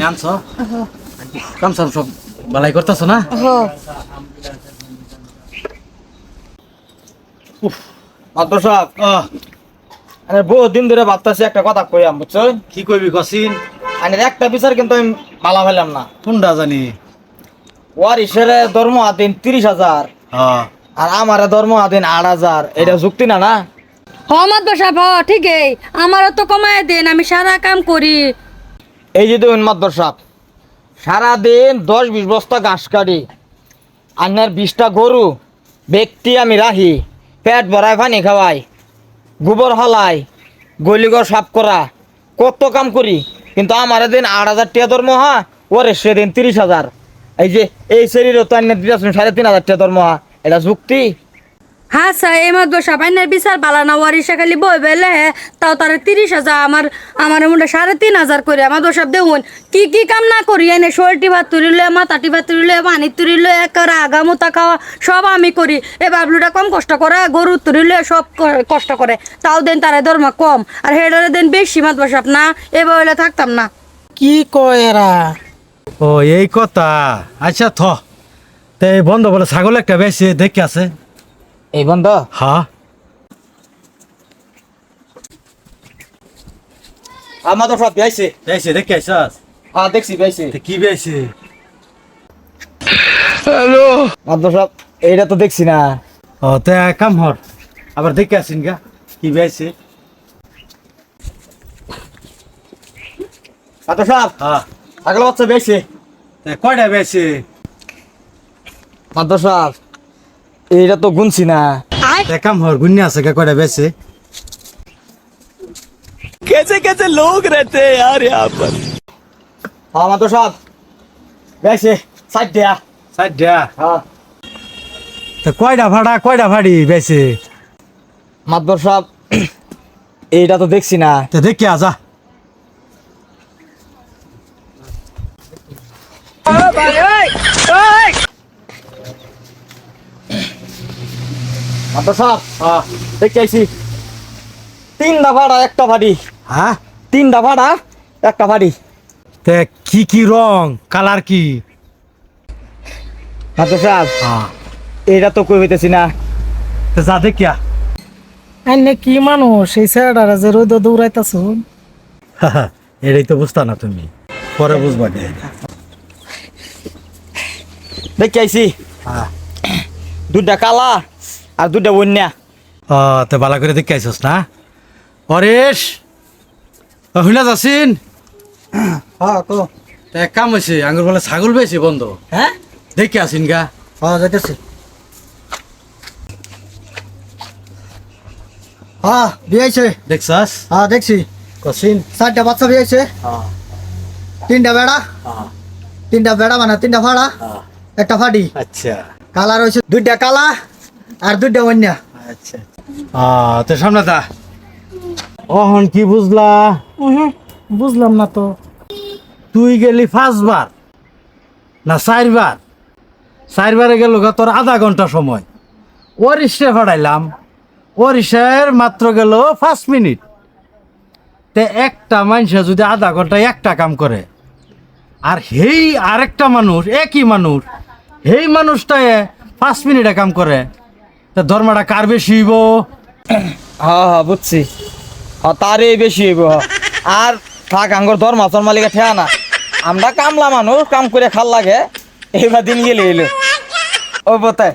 আনছো কাম সাম সব বালাই করতেছো না? মাদবর সাহেব আরে বহু দিন ধরে ভাবতেছি একটা কথা কইয়াম বুঝছো? কি কইবি কসিন? আনের একটা বিচার কিন্তু আমি মালা ফেলাম না। কোনটা জানি? ওর ইসেরে ধর্ম আদিন 30,000 আর আমারে ধর্ম আদিন 8,000, এটা যুক্তি না না? মাদবর সাহেব ঠিকই, আমারও তো কমায় দেন, আমি সারা কাম করি। এই যে দেখুন মাদবর সাহেব, সারাদিন 10-20 বস্তা ঘাস কাটি, আন্নার 20টা গরু ব্যক্তি আমি রাখি, পেট ভরায় পানি খাওয়াই, গোবর হলাই, গলিঘর সাফ করা, কত কাম করি, কিন্তু আমার দিন 8,000 টাকা দরমহা, ওরে সেদিন 30,000। এই যে এই শরীরও তো আন্নার দিতেছেন 3,500 টাকা দরমহা, এটা যুক্তি? হ্যাঁ স্যার, এই মাদবর সাহেব আইনের বিচার বালা না, ওয়ারিসা খালি বই বেলে তাও তার 30,000, আমার মনে 3,500 করে। মাদবর সাহেব দেখুন কি কি কাম না করি, এনে শরীরটি ভাত তুলিলে, মাথাটি ভাত তুলিলে, পানি তুলিলে, একেবারে আগা মোতা খাওয়া সব আমি করি। এ বাবলুটা কম কষ্ট করে, গরু তুলিলে সব কষ্ট করে, তাও দেন তারা দরমা কম, আর হেডারে দেন বেশি। মাদবর সাহেব না, এবার হইলে থাকতাম না। কি কয় এরা? ও এই কথা। আচ্ছা তে বন্ধ বলে ছাগল একটা বেশি দেখে আছে। এই বন্ধ হ্যাঁ মাদবর সাহেব বেশি। বেশি দেখে আইসাস? হ্যাঁ দেখছি বেশি। কি বেশি? মাদবর সাহেব এইটা তো দেখছি না। ও তে কাম হর আবার দেখে আসিন গা কি বেশি। মাদবর সাহেব হ্যাঁ ছাগল বাচ্চা বেশি। তে কয়টা বেশি? মাদবর সাহেব এইটা তো গুনছি না। তে কাম হর গুন্নি আছে গা কয়টা বেশি? হ্যাঁ মাদবর সাহেব বেশি 60 টাকা। সাইডা। হ্যাঁ তে কয়টা ভাড়া কয়টা ভাড়ি বেশি? মাদবর সাহেব এইটা তো দেখছি না। তে দেখে আজা। মাদবর সাহেব দেখতে আইছি 3টা ভাড়া একটা ভাড়ি। হ্যাঁ 3টা ভাড়া একটা ভাড়ি। তে কি কি রং কালার কি? মাদবর সাহেব হ্যাঁ এইটা তো কই হইতেছি না। তে যা দেখিয়া। আইনে কি মানুষ এই স্যারডারা যে রোদ দৌড়াইতাছ? এটাই তো বুঝতা না তুমি, পরে বুঝবা নে। দেখতে আইছি হ্যাঁ 2টা কালা আর 2টা বন্যা। ও তে ভালো করে দেখে আইসস না? পরেশ হইলা যাচ্ছিন? হ্যাঁ তো তে এক কাম হয়েছে, আঙ্গুর বলে ছাগল বেশি বন্ধ হ্যাঁ দেখে আসিন গা। হ্যাঁ যাইতেছি। হ্যাঁ বিয়েছে। দেখছাস? হ্যাঁ দেখছি। কসিন? 4টা বাচ্চা বিয়েছে, 3টা বেড়া, 3টা বেড়া মানে 3টা ফাড়া, একটা ফাড়ি। আচ্ছা কালার হয়েছে 2টা কালা আর 2টা অন্যা। আচ্ছা তো সামনে দা। অহন কি বুঝলা? বুঝলাম না তো। তুই গেলি 5 বার না 4 বার? 4 বারে গেল গা তোর আধা ঘন্টা সময়। ওরিশে ফাড়াইলাম, ওরিশের মাত্র গেল 5 মিনিট। তে একটা মানুষ যদি আধা ঘন্টা একটা কাম করে, আর হেই আরেকটা মানুষ একই মানুষ হেই মানুষটায় 5 মিনিটে কাম করে, তা ধর্মটা কার বেশি হইব? হ্যাঁ হ্যাঁ বুঝছি। হ্যাঁ তারই বেশি হইব। আর থাক আঙ্গর ধর মাছর মালিকা ঠেয়া না, আমরা কামলা মানুষ কাম করে খাল লাগে, এইবার দিন গেলে এলো ও বোতায়